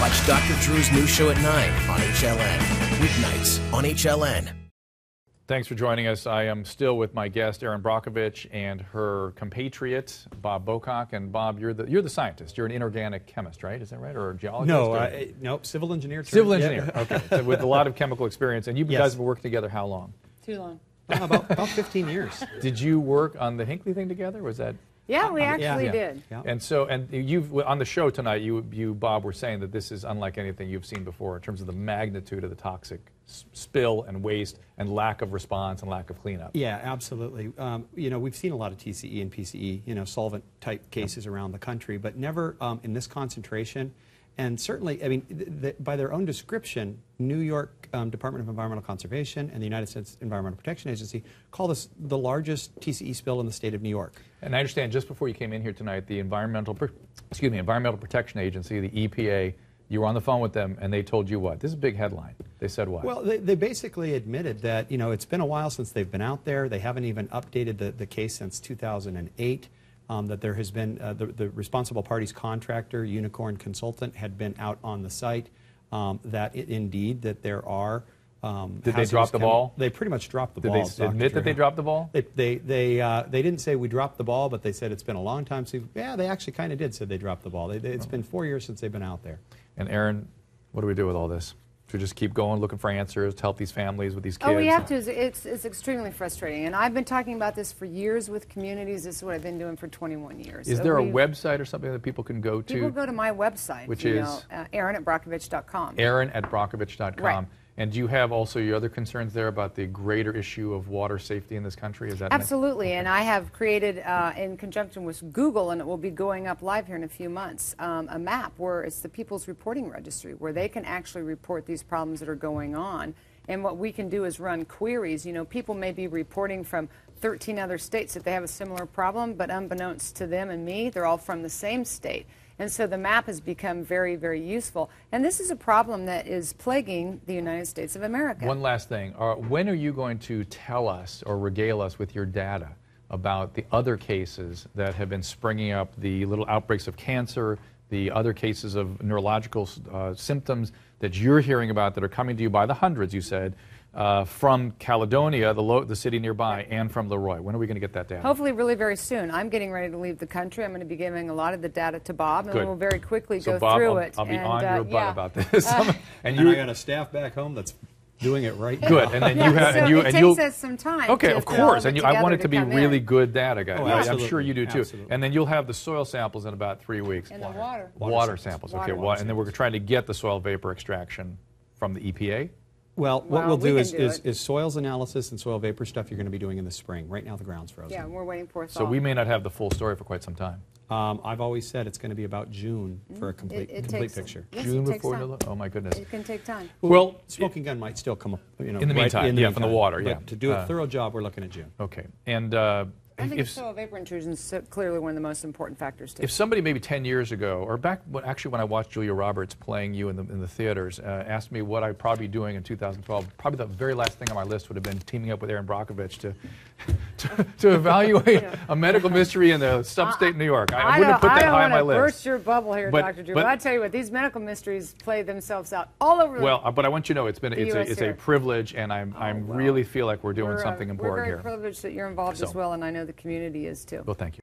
Watch Dr. Drew's new show at 9 on HLN. Weeknights on HLN. Thanks for joining us. I am still with my guest, Erin Brockovich, and her compatriot, Bob Bowcock. And Bob, you're the scientist. You're an inorganic chemist, right? Is that right? Or a geologist? No, no, civil engineer. Civil engineer, okay. So with a lot of chemical experience. And you guys have worked together how long? Too long. About 15 years. Did you work on the Hinckley thing together? Was that... Yeah, we actually did. Yeah. And you've on the show tonight, you Bob were saying that this is unlike anything you've seen before in terms of the magnitude of the toxic spill and waste and lack of response and lack of cleanup. Yeah, absolutely. You know, we've seen a lot of TCE and PCE, solvent type cases around the country, but never in this concentration. And certainly, I mean, by their own description, New York Department of Environmental Conservation and the United States Environmental Protection Agency call this the largest TCE spill in the state of New York. And I understand just before you came in here tonight, the Environmental Protection Agency, the EPA, you were on the phone with them and they told you what? This is a big headline. They said what? Well, they basically admitted that, it's been a while since they've been out there. They haven't even updated the case since 2008. That there has been the responsible party's contractor, Unicorn Consultant, had been out on the site. Indeed that there are. Did they drop the ball? They pretty much dropped the ball. Did they admit that they dropped the ball? They didn't say we dropped the ball, but they said it's been a long time. So yeah, they actually kind of did say they dropped the ball. It's been 4 years since they've been out there. And Erin, what do we do with all this? To just keep going, looking for answers, to help these families with these kids? Oh, we have to. It's extremely frustrating. And I've been talking about this for years with communities. This is what I've been doing for 21 years. Is there a website or something that people can go to? People go to my website. Which is? Erin at Brockovich.com. Erin at Brockovich.com. Right. And do you have also your other concerns there about the greater issue of water safety in this country? Is that absolutely? And I have created, in conjunction with Google, and it will be going up live here in a few months, a map where it's the People's Reporting Registry, where they can actually report these problems that are going on. And what we can do is run queries. People may be reporting from 13 other states that they have a similar problem, but unbeknownst to them and me, they're all from the same state. And so the map has become very, very useful. And this is a problem that is plaguing the United States of America. One last thing. When are you going to tell us or regale us with your data about the other cases that have been springing up, the little outbreaks of cancer, the other cases of neurological symptoms that you're hearing about that are coming to you by the hundreds, you said, from Caledonia, the city nearby, and from Leroy? When are we going to get that data? Hopefully really very soon. I'm getting ready to leave the country. I'm going to be giving a lot of the data to Bob, and we'll very quickly go through it. I'll be on your butt about this. And I got a staff back home that's doing it right now. Good. And then it takes us some time. Okay, of course. And I want it to be really good data, guys. Oh, I'm sure you do too. Absolutely. And then you'll have the soil samples in about 3 weeks. And the water. Water samples. Okay. And then we're trying to get the soil vapor extraction from the EPA. Well, what we'll do is soils analysis and soil vapor stuff you're going to be doing in the spring. Right now the ground's frozen. Yeah, we're waiting for it. So we may not have the full story for quite some time. I've always said it's going to be about June for a complete picture. Yes, June before you look? Oh my goodness. It can take time. Well, smoking gun might still come up, in the meantime, from the water, But to do a thorough job, we're looking at June. Okay. And I think soil vapor intrusion is clearly one of the most important factors too. If somebody maybe 10 years ago, or back when I watched Julia Roberts playing you in the theaters, asked me what I'd probably be doing in 2012, probably the very last thing on my list would have been teaming up with Erin Brockovich to evaluate a medical mystery in the upstate New York. I wouldn't have put that high on my list. I don't want to burst your bubble here, Dr. Drew, but I tell you what, these medical mysteries play themselves out all over. Well, but I want you to know it's a privilege, and I really feel like we're doing something important here. We're very privileged that you're involved as well, and I know the community is too. Well, thank you.